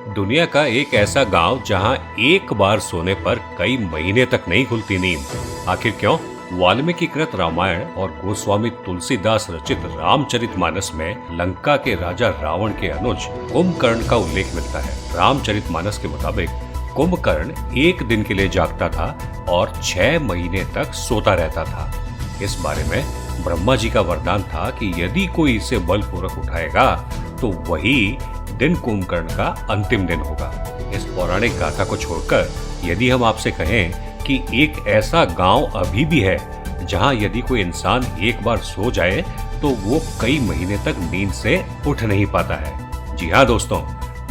दुनिया का एक ऐसा गांव जहां एक बार सोने पर कई महीने तक नहीं खुलती नींद। आखिर क्यों? वाल्मीकि कृत रामायण और गोस्वामी तुलसीदास रचित रामचरितमानस में लंका के राजा रावण के अनुज कुंभकर्ण का उल्लेख मिलता है। रामचरितमानस के मुताबिक कुंभकर्ण एक दिन के लिए जागता था और 6 महीने तक सोता रहता था। इस बारे में ब्रह्मा जी का वरदान था कि यदि कोई इसे बलपूर्वक उठाएगा तो वही दिन कुंभकर्ण का अंतिम दिन होगा। इस पौराणिक गाथा को छोड़कर यदि हम आपसे कहें कि एक ऐसा गांव अभी भी है जहां यदि कोई इंसान एक बार सो जाए तो वो कई महीने तक नींद से उठ नहीं पाता है। जी हाँ दोस्तों,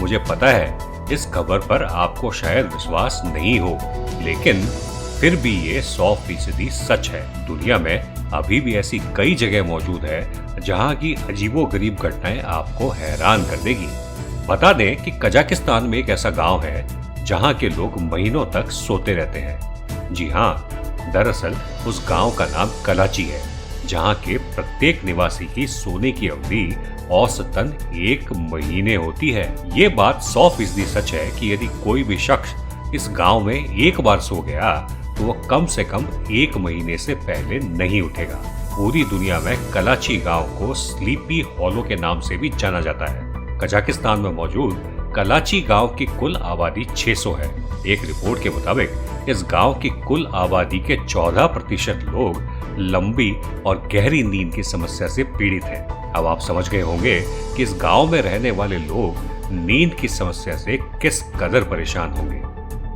मुझे पता है इस खबर पर आपको शायद विश्वास नहीं हो, लेकिन फिर भी ये 100% सच है। दुनिया में अभी भी ऐसी कई जगह मौजूद है जहां की अजीबोगरीब घटनाएं आपको हैरान कर देगी। बता दें कि कजाकिस्तान में एक ऐसा गांव है जहां के लोग महीनों तक सोते रहते हैं। जी हाँ, दरअसल उस गांव का नाम कलाची है, जहां के प्रत्येक निवासी की सोने की अवधि औसतन 1 महीने होती है। ये बात 100% सच है कि यदि कोई भी शख्स इस गांव में एक बार सो गया तो वो कम से कम 1 महीने से पहले नहीं उठेगा। पूरी दुनिया में कलाची गांव को स्लीपी हॉलो के नाम से भी जाना जाता है। कजाकिस्तान में मौजूद कलाची गांव की कुल आबादी 600 है। एक रिपोर्ट के मुताबिक इस गांव की कुल आबादी के 14% लोग लंबी और गहरी नींद की समस्या से पीड़ित हैं। अब आप समझ गए होंगे कि इस गांव में रहने वाले लोग नींद की समस्या से किस कदर परेशान होंगे।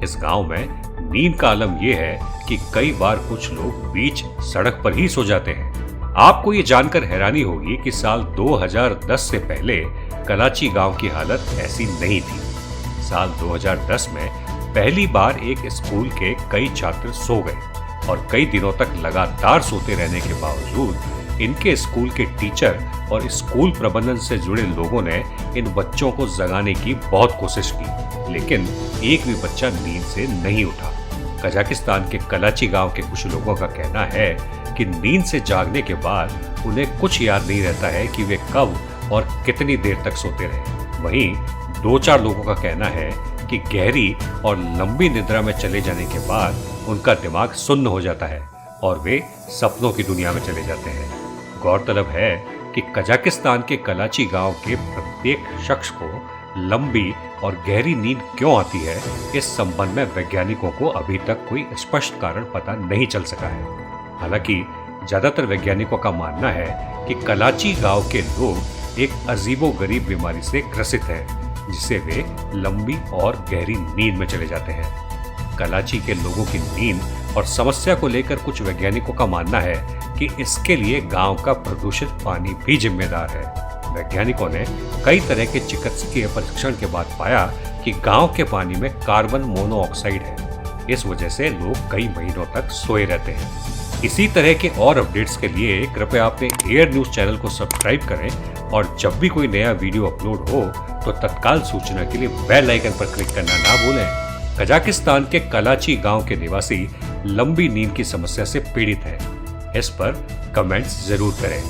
इस गांव में नींद का आलम यह है कि कई बार कुछ लोग बीच सड़क पर ही सो जाते हैं। आपको ये जानकर हैरानी होगी कि साल 2010 से पहले कलाची गांव की हालत ऐसी नहीं थी। साल 2010 में पहली बार एक स्कूल के कई छात्र सो गए और कई दिनों तक लगातार सोते रहने के बावजूद इनके स्कूल के टीचर और स्कूल प्रबंधन से जुड़े लोगों ने इन बच्चों को जगाने की बहुत कोशिश की, लेकिन एक भी बच्चा नींद से नहीं उठा। कजाकिस्तान के कलाची गांव के कुछ लोगों का कहना है कि नींद से जागने के बाद उन्हें कुछ याद नहीं रहता है कि वे कब और कितनी देर तक सोते रहे। वहीं 2-4 लोगों का कहना है कि गहरी और लंबी निद्रा में चले जाने के बाद उनका दिमाग सुन्न हो जाता है और वे सपनों की दुनिया में चले जाते हैं। गौरतलब है कि कजाकिस्तान के कलाची गांव के प्रत्येक शख्स को लंबी और गहरी नींद क्यों आती है, इस संबंध में वैज्ञानिकों को अभी तक कोई स्पष्ट कारण पता नहीं चल सका है। हालांकि ज्यादातर वैज्ञानिकों का मानना है कि कलाची गांव के लोग एक अजीबोगरीब बीमारी से ग्रसित हैं, जिससे वे लंबी और गहरी नींद में चले जाते हैं। कलाची के लोगों की नींद और समस्या को लेकर कुछ वैज्ञानिकों का मानना है कि इसके लिए गांव का प्रदूषित पानी भी जिम्मेदार है। वैज्ञानिकों ने कई तरह के चिकित्सकीय परीक्षण के बाद पाया कि गांव के पानी में कार्बन मोनोऑक्साइड है। इस वजह से लोग कई महीनों तक सोए रहते हैं। इसी तरह के और अपडेट्स के लिए कृपया अपने एयर न्यूज चैनल को सब्सक्राइब करें और जब भी कोई नया वीडियो अपलोड हो तो तत्काल सूचना के लिए बेल आइकन पर क्लिक करना ना भूलें। कजाकिस्तान के कलाची गांव के निवासी लंबी नींद की समस्या से पीड़ित हैं। इस पर कमेंट्स जरूर करें।